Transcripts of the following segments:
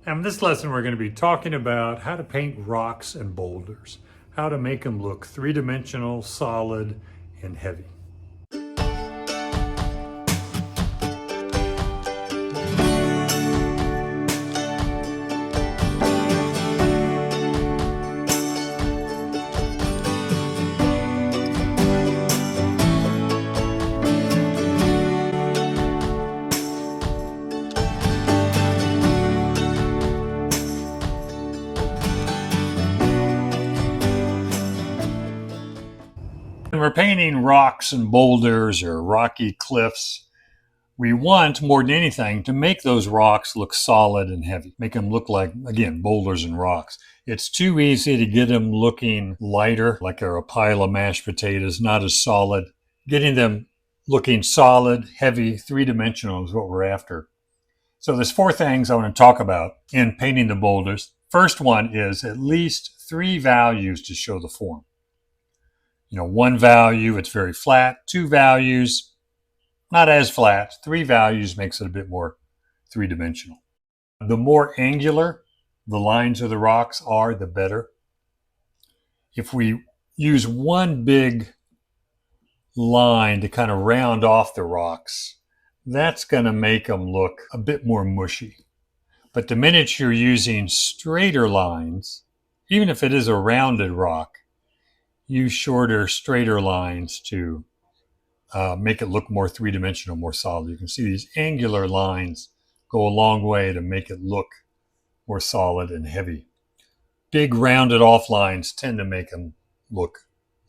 And in this lesson, we're going to be talking about how to paint rocks and boulders, how to make them look three-dimensional, solid, and heavy. When we're painting rocks and boulders or rocky cliffs, we want more than anything to make those rocks look solid and heavy. Make them look like, again, boulders and rocks. It's too easy to get them looking lighter, like they're a pile of mashed potatoes, not as solid. Getting them looking solid, heavy, three-dimensional is what we're after. So there's four things I want to talk about in painting the boulders. First one is at least three values to show the form. One value, it's very flat. Two values, not as flat. Three values makes it a bit more three-dimensional. The more angular the lines of the rocks are, the better. If we use one big line to kind of round off the rocks, that's going to make them look a bit more mushy. But the minute you're using straighter lines, even if it is a rounded rock, use shorter, straighter lines to make it look more three-dimensional, more solid. You can see these angular lines go a long way to make it look more solid and heavy. Big rounded off lines tend to make them look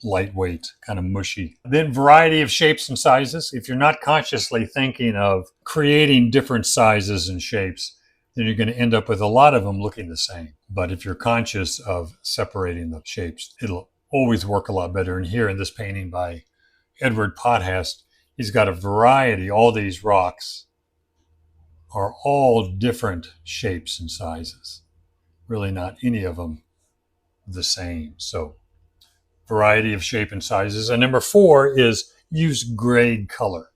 lightweight, kind of mushy. Then variety of shapes and sizes. If you're not consciously thinking of creating different sizes and shapes, then you're going to end up with a lot of them looking the same. But if you're conscious of separating the shapes, it'll always work a lot better. And here in this painting by Edward Pothast, he's got a variety. All these rocks are all different shapes and sizes. Really not any of them the same. So variety of shape and sizes. And number four is use grade color.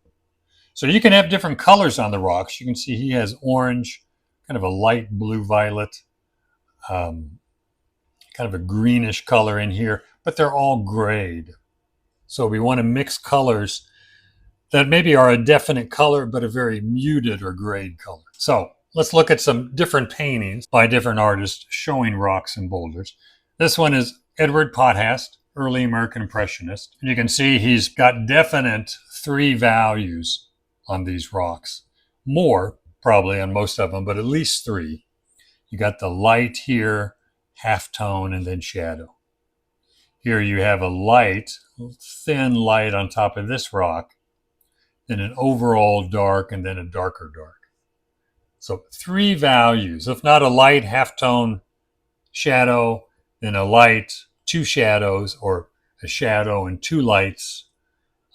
So you can have different colors on the rocks. You can see he has orange, kind of a light blue violet, kind of a greenish color in here, but they're all grade. So we want to mix colors that maybe are a definite color, but a very muted or grade color. So let's look at some different paintings by different artists showing rocks and boulders. This one is Edward Pothast, early American Impressionist. And you can see he's got definite three values on these rocks. More, probably, on most of them, but at least three. You got the light here, halftone, and then shadow. Here you have a light, thin light on top of this rock, then an overall dark, and then a darker dark. So three values, if not a light, halftone, shadow, then a light, two shadows, or a shadow and two lights,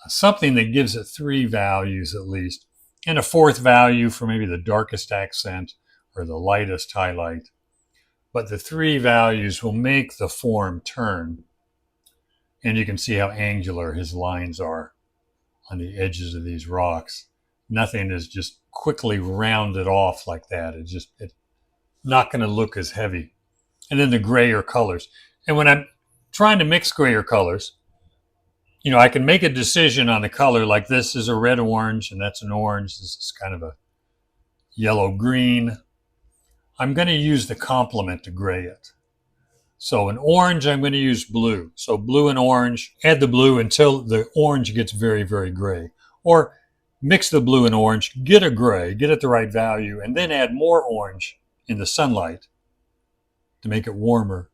something that gives it three values at least, and a fourth value for maybe the darkest accent or the lightest highlight. But the three values will make the form turn. And you can see how angular his lines are on the edges of these rocks. Nothing is just quickly rounded off like that. It's not going to look as heavy. And then the grayer colors. And when I'm trying to mix grayer colors, I can make a decision on the color, like this is a red orange and that's an orange. This is kind of a yellow green. I'm going to use the complement to gray it. So in orange, I'm going to use blue. So blue and orange, add the blue until the orange gets very, very gray. Or mix the blue and orange, get a gray, get it the right value, and then add more orange in the sunlight to make it warmer.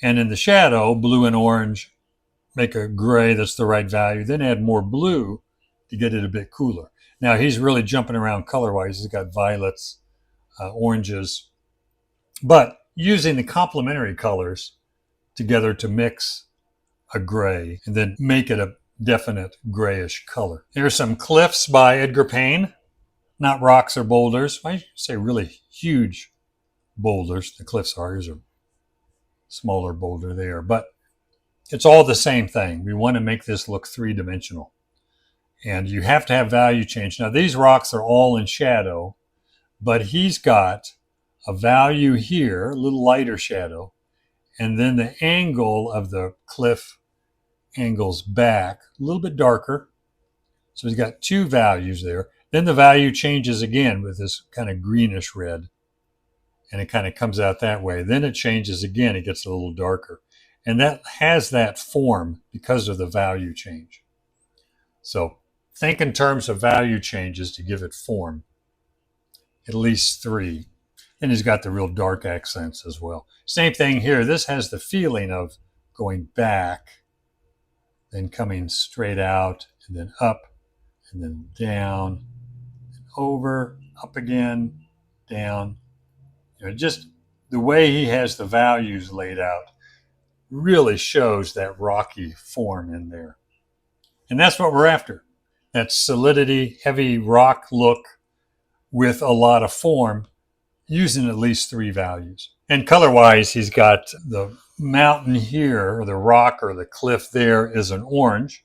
And in the shadow, blue and orange, make a gray that's the right value, then add more blue to get it a bit cooler. Now he's really jumping around color-wise. He's got violets, oranges, but using the complementary colors together to mix a gray and then make it a definite grayish color. Here's some cliffs by Edgar Payne, not rocks or boulders. I say really huge boulders. The cliffs are. Here's a smaller boulder there, but it's all the same thing. We want to make this look three-dimensional. And you have to have value change. Now these rocks are all in shadow, but he's got a value here, a little lighter shadow, and then the angle of the cliff angles back, a little bit darker. So he's got two values there. Then the value changes again with this kind of greenish red, and it kind of comes out that way. Then it changes again, it gets a little darker. And that has that form because of the value change. So think in terms of value changes to give it form. At least three. And he's got the real dark accents as well. Same thing here. This has the feeling of going back, then coming straight out, and then up, and then down, and over, up again, down. Just the way he has the values laid out really shows that rocky form in there. And that's what we're after. That solidity, heavy rock look with a lot of form, using at least three values. And color-wise, he's got the mountain here, or the rock or the cliff there is an orange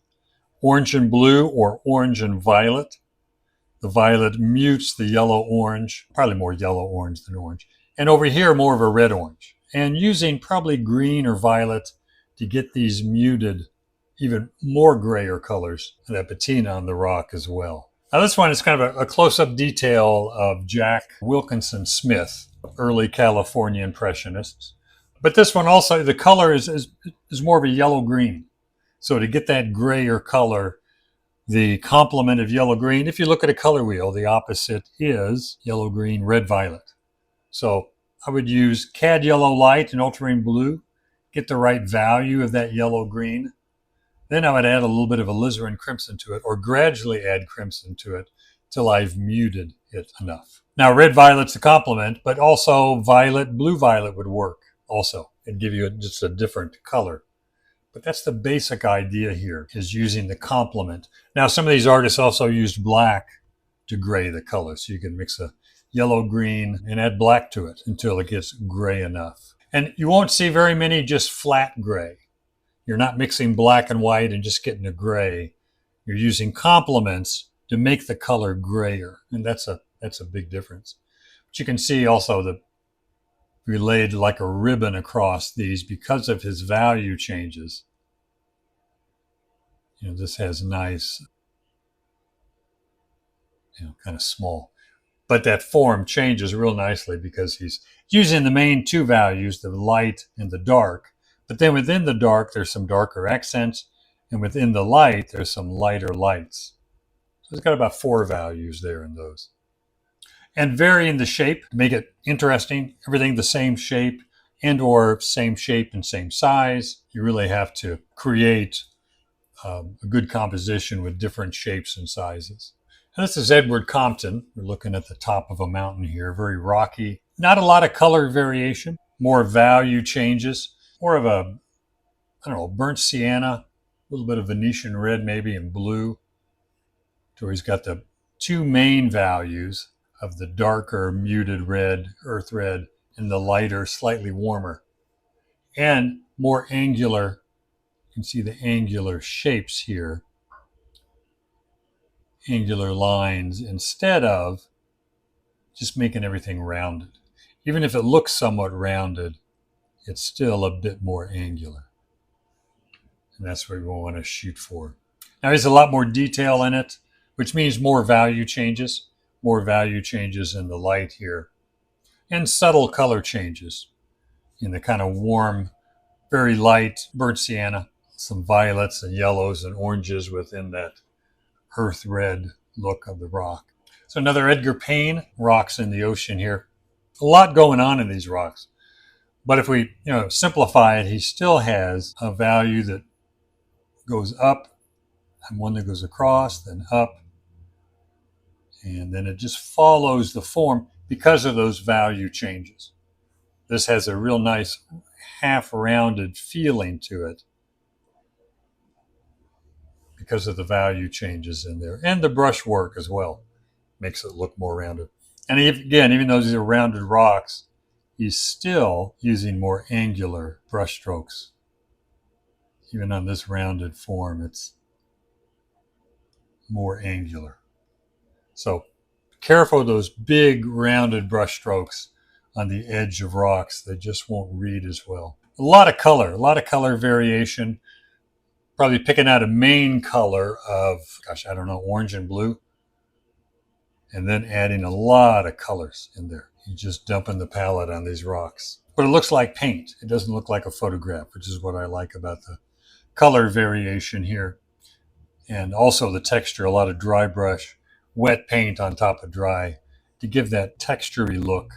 and blue, or orange and violet. The violet mutes the yellow-orange, probably more yellow-orange than orange. And over here, more of a red-orange. And using probably green or violet to get these muted, even more grayer colors, and that patina on the rock as well. Now this one is kind of a close-up detail of Jack Wilkinson Smith, early California Impressionists. But this one also, the color is more of a yellow-green. So to get that grayer color, the complement of yellow-green, if you look at a color wheel, the opposite is yellow-green, red-violet. So I would use cad yellow light and ultramarine blue, get the right value of that yellow-green. Then I would add a little bit of alizarin crimson to it, or gradually add crimson to it till I've muted it enough. Now red violet's the complement, but also violet, blue violet would work also. It'd give you just a different color. But that's the basic idea here, is using the complement. Now some of these artists also used black to gray the color, so you can mix a yellow-green and add black to it until it gets gray enough. And you won't see very many just flat gray. You're not mixing black and white and just getting a gray. You're using complements to make the color grayer, and that's a big difference. But you can see also that we laid like a ribbon across these because of his value changes. This has nice, kind of small. But that form changes real nicely because he's using the main two values, the light and the dark. But then within the dark, there's some darker accents. And within the light, there's some lighter lights. So it's got about four values there in those. And varying the shape, make it interesting. Everything the same shape and or same shape and same size. You really have to create a good composition with different shapes and sizes. And this is Edward Compton. We're looking at the top of a mountain here, very rocky. Not a lot of color variation, more value changes, more of a, burnt sienna, a little bit of Venetian red maybe, and blue. So he's got the two main values of the darker muted red, earth red, and the lighter, slightly warmer. And more angular, you can see the angular shapes here. Angular lines instead of just making everything rounded. Even if it looks somewhat rounded, it's still a bit more angular. And that's what we want to shoot for. Now there's a lot more detail in it, which means more value changes in the light here, and subtle color changes in the kind of warm, very light burnt sienna, some violets and yellows and oranges within that earth red look of the rock. So another Edgar Payne, rocks in the ocean here. A lot going on in these rocks. But if we simplify it, he still has a value that goes up and one that goes across, then up. And then it just follows the form because of those value changes. This has a real nice half-rounded feeling to it because of the value changes in there. And the brush work as well makes it look more rounded. And again, even though these are rounded rocks, he's still using more angular brush strokes. Even on this rounded form, it's more angular. So careful of those big rounded brush strokes on the edge of rocks that just won't read as well. A lot of color variation. Probably picking out a main color of, gosh, I don't know, orange and blue, and then adding a lot of colors in there. You just dumping the palette on these rocks. But it looks like paint. It doesn't look like a photograph, which is what I like about the color variation here. And also the texture, a lot of dry brush, wet paint on top of dry to give that textury look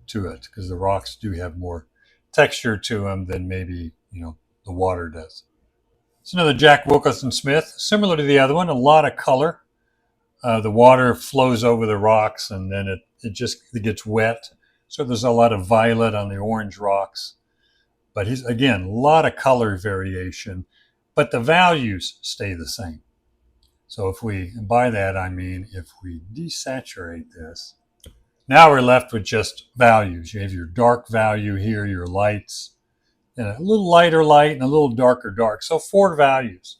to it, because the rocks do have more texture to them than maybe, the water does. It's another Jack Wilkinson Smith, similar to the other one, a lot of color. The water flows over the rocks and then it gets wet. So there's a lot of violet on the orange rocks. But again, a lot of color variation, but the values stay the same. So and by that I mean if we desaturate this, now we're left with just values. You have your dark value here, your lights, and a little lighter light and a little darker dark. So 4 values.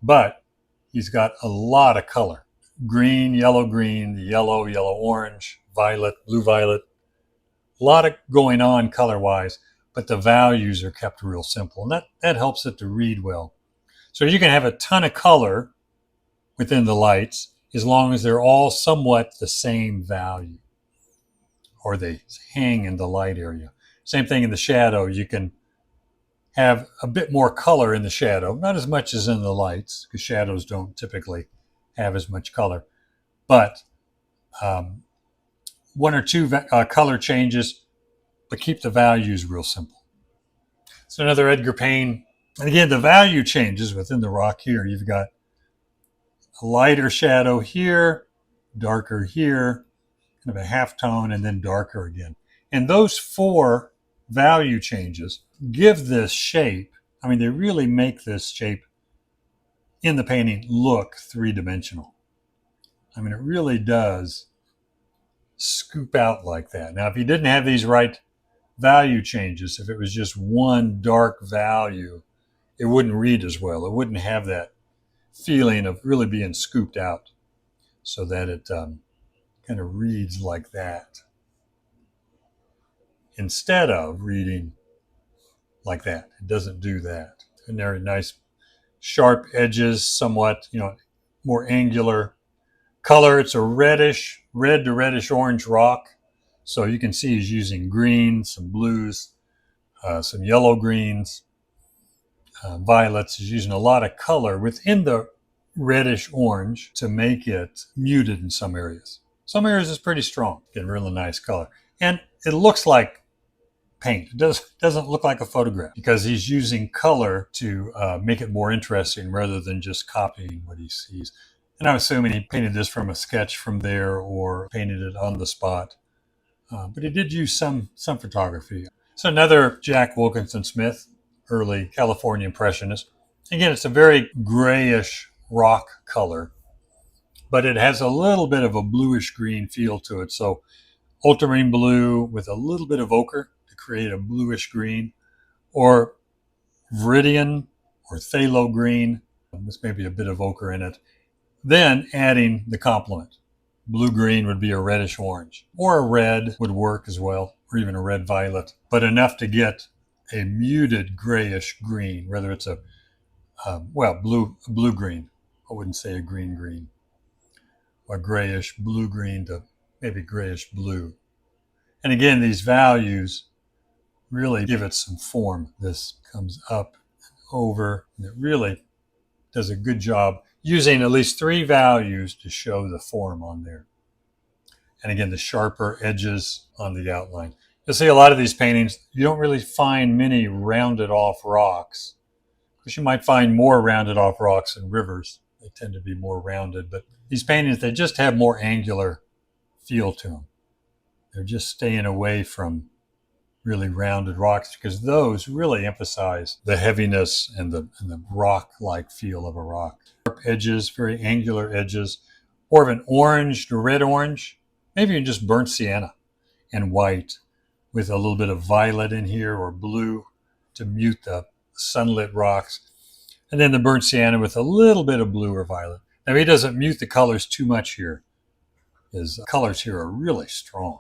But he's got a lot of color. Green, the yellow, orange, violet, blue violet. A lot of going on color-wise, but the values are kept real simple. And that helps it to read well. So you can have a ton of color within the lights as long as they're all somewhat the same value, or they hang in the light area. Same thing in the shadow. You can have a bit more color in the shadow, not as much as in the lights, because shadows don't typically have as much color. But 1 or 2 color changes, but keep the values real simple. It's another Edgar Payne. And again, the value changes within the rock here. You've got a lighter shadow here, darker here, kind of a half tone, and then darker again. And those 4 value changes give this shape, they really make this shape in the painting look 3-dimensional. It really does scoop out like that. Now, if you didn't have these right value changes, if it was just one dark value, it wouldn't read as well. It wouldn't have that feeling of really being scooped out, so that it kind of reads like that instead of reading like that. It doesn't do that. And there are nice sharp edges, somewhat, more angular color. It's a red to reddish orange rock. So you can see he's using green, some blues, some yellow greens, violets. He's using a lot of color within the reddish orange to make it muted in some areas. Some areas is pretty strong, getting really nice color. And it looks like paint. It doesn't look like a photograph, because he's using color to make it more interesting rather than just copying what he sees. And I'm assuming he painted this from a sketch from there or painted it on the spot. But he did use some photography. So another Jack Wilkinson Smith, early California Impressionist. Again, it's a very grayish rock color, but it has a little bit of a bluish green feel to it. So ultramarine blue with a little bit of ochre to create a bluish green, or viridian or phthalo green. This may be a bit of ochre in it. Then adding the complement. Blue-green would be a reddish orange, or a red would work as well, or even a red violet, but enough to get a muted grayish green, whether it's a blue-green. I wouldn't say a green, or grayish blue-green to maybe grayish blue. And again, these values really give it some form. This comes up and over, and it really does a good job using at least 3 values to show the form on there. And again, the sharper edges on the outline. You'll see a lot of these paintings, you don't really find many rounded off rocks, because you might find more rounded off rocks in rivers. They tend to be more rounded, but these paintings, they just have more angular feel to them. They're just staying away from really rounded rocks, because those really emphasize the heaviness and the rock-like feel of a rock. Sharp edges, very angular edges, or of an orange to red orange, maybe even just burnt sienna and white with a little bit of violet in here, or blue to mute the sunlit rocks. And then the burnt sienna with a little bit of blue or violet. Now, he doesn't mute the colors too much here. His colors here are really strong.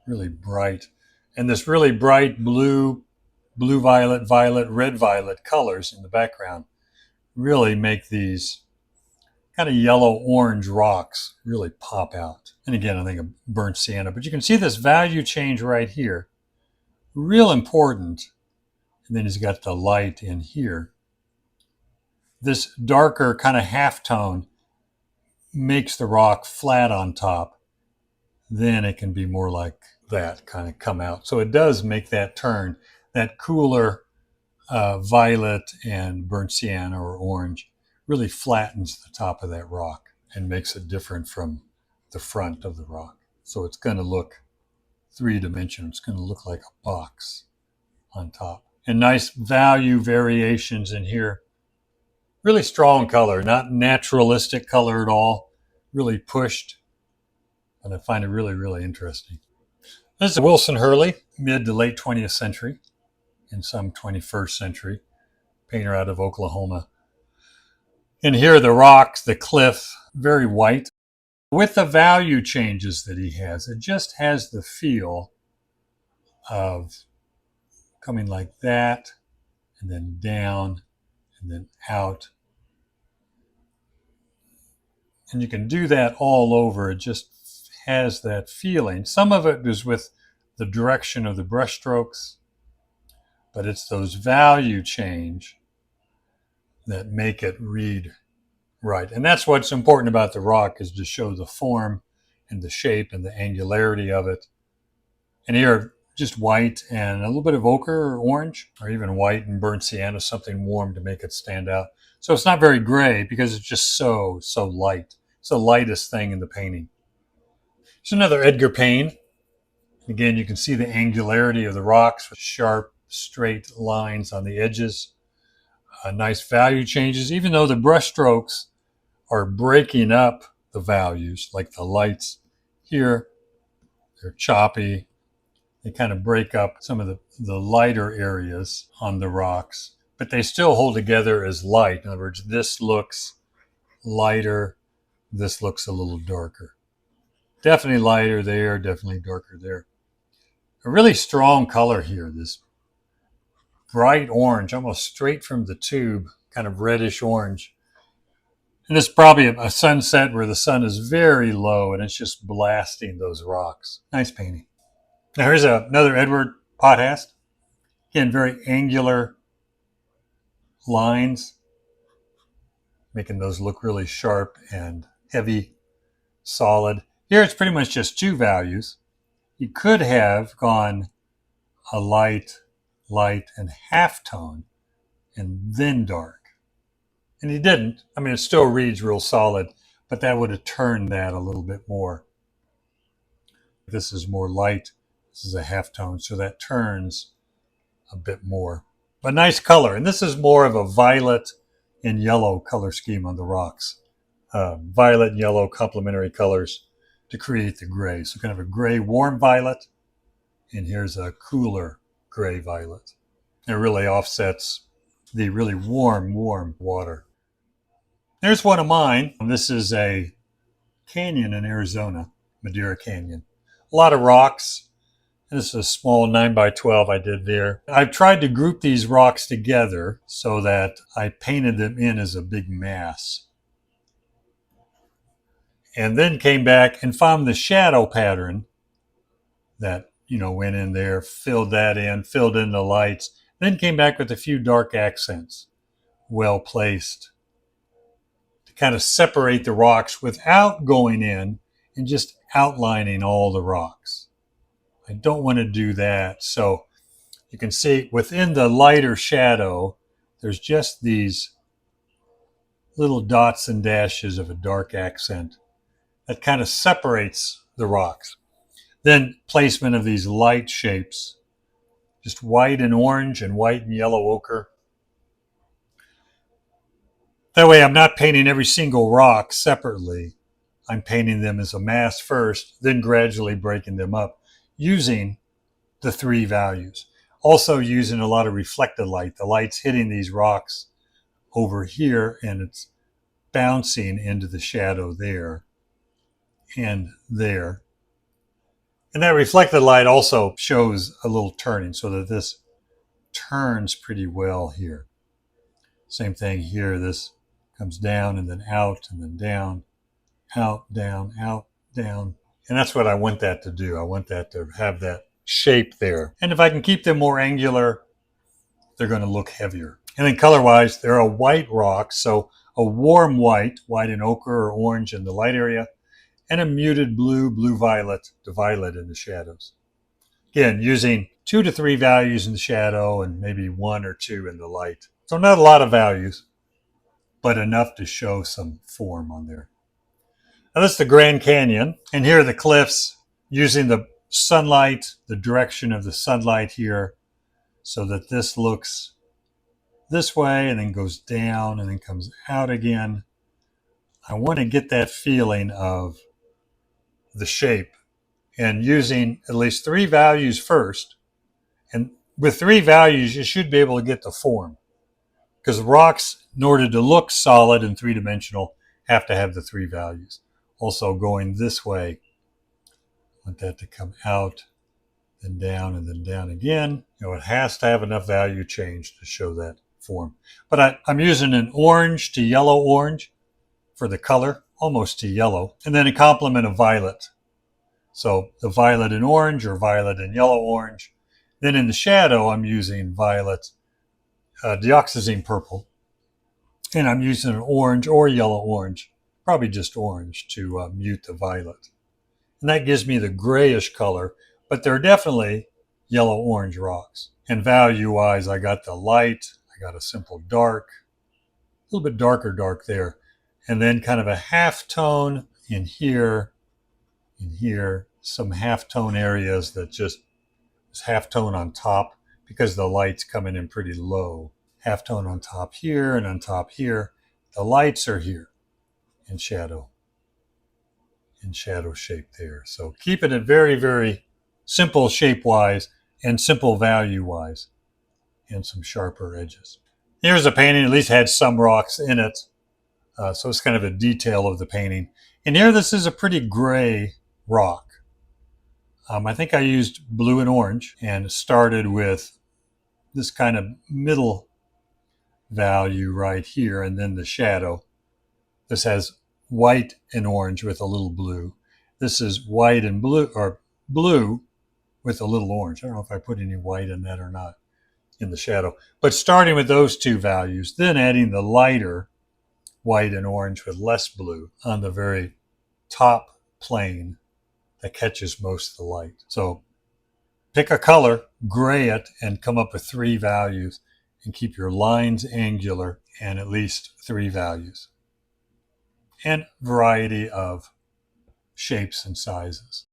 really bright. And this really bright blue, blue violet, violet, red violet colors in the background really make these kind of yellow orange rocks really pop out. And again, I think of burnt sienna, but you can see this value change right here, real important. And then he's got the light in here. This darker kind of half tone makes the rock flat on top. Then it can be more like that, kind of come out. So it does make that turn, that cooler violet and burnt sienna or orange really flattens the top of that rock and makes it different from the front of the rock. So it's going to look three-dimensional. It's going to look like a box on top. And nice value variations in here. Really strong color, not naturalistic color at all. Really pushed. And I find it really, really interesting. This is Wilson Hurley, mid to late 20th century and some 21st century. Painter out of Oklahoma. And here are the rocks, the cliff, very white. With the value changes that he has, it just has the feel of coming like that, and then down, and then out. And you can do that all over. It just has that feeling. Some of it is with the direction of the brush strokes, but it's those value change that make it read right. And that's what's important about the rock, is to show the form and the shape and the angularity of it. And here, just white and a little bit of ochre or orange, or even white and burnt sienna, something warm to make it stand out. So it's not very gray because it's just so light. It's the lightest thing in the painting. Here's another Edgar Payne. Again, you can see the angularity of the rocks with sharp, straight lines on the edges. Nice value changes, even though the brush strokes are breaking up the values, like the lights here. They're choppy. They kind of break up some of the lighter areas on the rocks, but they still hold together as light. In other words, this looks lighter, this looks a little darker. Definitely lighter there, definitely darker there. A really strong color here, this bright orange, almost straight from the tube, kind of reddish orange. And this is probably a sunset where the sun is very low and it's just blasting those rocks. Nice painting. Now here's another Edward Pothast. Again, very angular lines, making those look really sharp and heavy, solid. Here it's pretty much just two values. You could have gone a light, light, and half tone, and then dark. And he didn't. I mean, it still reads real solid, but that would have turned that a little bit more. This is more light. This is a half tone, so that turns a bit more. But nice color. And this is more of a violet and yellow color scheme on the rocks. Violet and yellow complementary colors to create the gray. So kind of a gray warm violet, and here's a cooler gray violet. It really offsets the really warm water. There's one of mine. This is a canyon in Arizona, Madera Canyon. A lot of rocks. This is a small 9x12 I did there. I've tried to group these rocks together so that I painted them in as a big mass. And then came back and found the shadow pattern that, went in there, filled that in, filled in the lights, then came back with a few dark accents, well placed, to kind of separate the rocks without going in and just outlining all the rocks. I don't want to do that. So you can see within the lighter shadow, there's just these little dots and dashes of a dark accent that kind of separates the rocks. Then placement of these light shapes, just white and orange and white and yellow ochre. That way I'm not painting every single rock separately. I'm painting them as a mass first, then gradually breaking them up using the three values. Also using a lot of reflected light. The light's hitting these rocks over here and it's bouncing into the shadow there and there. And that reflected light also shows a little turning so that this turns pretty well here. Same thing here. This comes down and then out and then down, out, down, out, down. And that's what I want that to do. I want that to have that shape there. And if I can keep them more angular, they're going to look heavier. And then color-wise, they're a white rock, so a warm white, white and ochre or orange in the light area, and a muted blue, blue-violet to violet in the shadows. Again, using 2 to 3 values in the shadow and maybe 1 or 2 in the light. So not a lot of values, but enough to show some form on there. Now this is the Grand Canyon, and here are the cliffs using the sunlight, the direction of the sunlight here, so that this looks this way and then goes down and then comes out again. I want to get that feeling of the shape and using at least 3 values first. And with 3 values, you should be able to get the form, because rocks, in order to look solid and three-dimensional, have to have the 3 values. Also going this way, I want that to come out, then down, and then down again. It has to have enough value change to show that form. But I'm using an orange to yellow orange for the color, almost to yellow, and then a complement of violet. So the violet and orange or violet and yellow orange. Then in the shadow, I'm using violet, dioxazine purple, and I'm using an orange or yellow orange, probably just orange, to mute the violet. And that gives me the grayish color, but they're definitely yellow-orange rocks. And value-wise, I got the light, I got a simple dark, a little bit darker dark there, and then kind of a half-tone in here, some half-tone areas that just is half-tone on top because the light's coming in pretty low. Half-tone on top here and on top here. The lights are here in shadow shape there. So keeping it very, very simple shape-wise and simple value-wise, and some sharper edges. Here's a painting, at least had some rocks in it. So it's kind of a detail of the painting. And here, this is a pretty gray rock. I think I used blue and orange and started with this kind of middle value right here, and then the shadow. This has white and orange with a little blue. This is white and blue, or blue with a little orange. I don't know if I put any white in that or not in the shadow. But starting with those 2 values, then adding the lighter white and orange with less blue on the very top plane that catches most of the light. So pick a color, gray it, and come up with 3 values, and keep your lines angular and at least 3 values. And variety of shapes and sizes.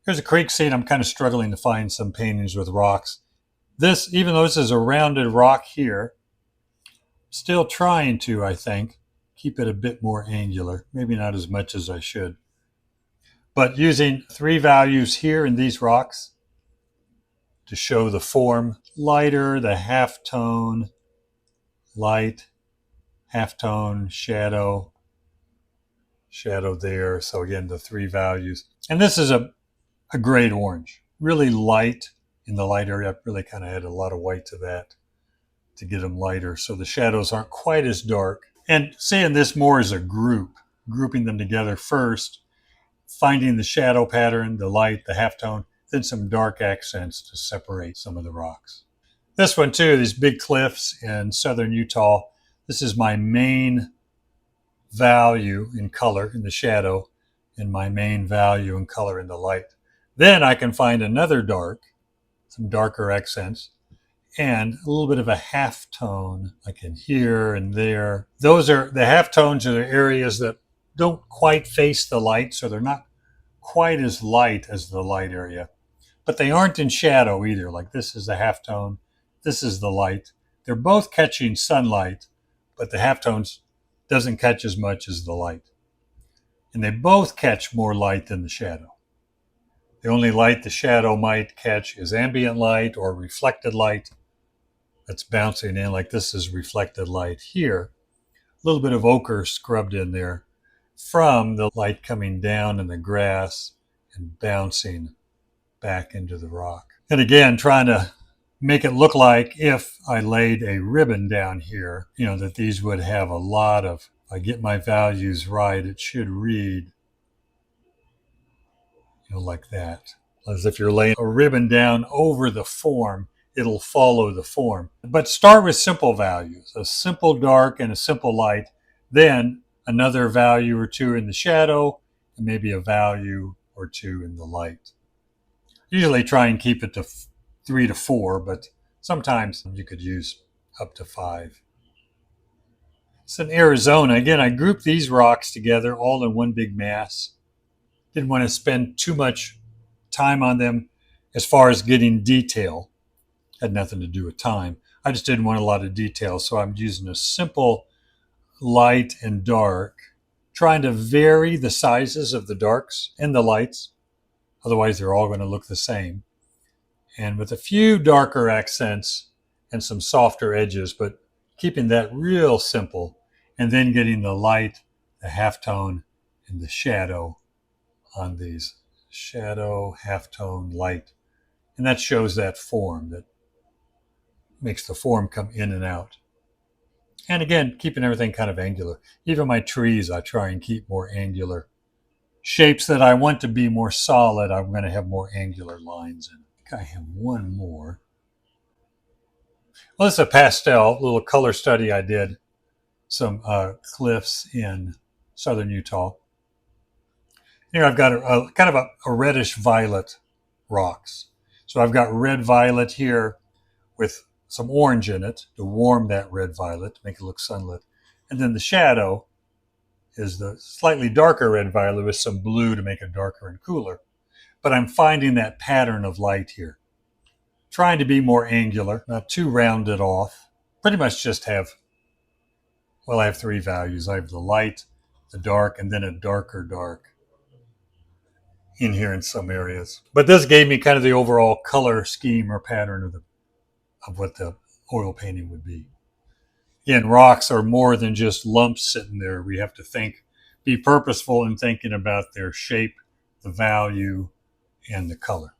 Here's a creek scene. I'm kind of struggling to find some paintings with rocks. This, even though this is a rounded rock here, still trying to, I think, keep it a bit more angular. Maybe not as much as I should. But using 3 values here in these rocks to show the form. Lighter, the halftone, light, halftone, shadow, shadow there. So again, the 3 values. And this is a great orange, really light in the light area. I really kind of had a lot of white to that to get them lighter, so the shadows aren't quite as dark. And seeing this more as a group, grouping them together first, finding the shadow pattern, the light, the halftone, then some dark accents to separate some of the rocks. This one too, these big cliffs in southern Utah. This is my main value in color in the shadow and my main value in color in the light. Then I can find another dark, some darker accents, and a little bit of a halftone, like in here and there. Those are the halftones, are the areas that don't quite face the light, so they're not quite as light as the light area. But they aren't in shadow either. Like this is the halftone, this is the light. They're both catching sunlight, but the halftones doesn't catch as much as the light. And they both catch more light than the shadow. The only light the shadow might catch is ambient light or reflected light that's bouncing in, like this is reflected light here. A little bit of ochre scrubbed in there from the light coming down in the grass and bouncing back into the rock. And again, trying to make it look like if I laid a ribbon down here, that these would have a lot of, if I get my values right, it should read, like that. As if you're laying a ribbon down over the form, it'll follow the form. But start with simple values, a simple dark and a simple light, then another value or two in the shadow, and maybe a value or two in the light. Usually try and keep it to 3 to 4, but sometimes you could use up to 5. It's in Arizona. Again, I grouped these rocks together all in one big mass. Didn't want to spend too much time on them as far as getting detail. Had nothing to do with time. I just didn't want a lot of detail, so I'm using a simple light and dark, trying to vary the sizes of the darks and the lights. Otherwise, they're all going to look the same. And with a few darker accents and some softer edges, but keeping that real simple, and then getting the light, the halftone, and the shadow on these. Shadow, halftone, light. And that shows that form, that makes the form come in and out. And again, keeping everything kind of angular. Even my trees, I try and keep more angular. Shapes that I want to be more solid, I'm going to have more angular lines in. I think I have one more. Well, this is a pastel, little color study I did. Some cliffs in southern Utah. Here I've got a kind of a reddish violet rocks. So I've got red violet here with some orange in it to warm that red violet, to make it look sunlit. And then the shadow is the slightly darker red violet with some blue to make it darker and cooler. But I'm finding that pattern of light here. Trying to be more angular, not too rounded off. Pretty much just have, I have 3 values. I have the light, the dark, and then a darker dark in here in some areas. But this gave me kind of the overall color scheme or pattern of what the oil painting would be. Again, rocks are more than just lumps sitting there. We have to be purposeful in thinking about their shape, the value, and the color.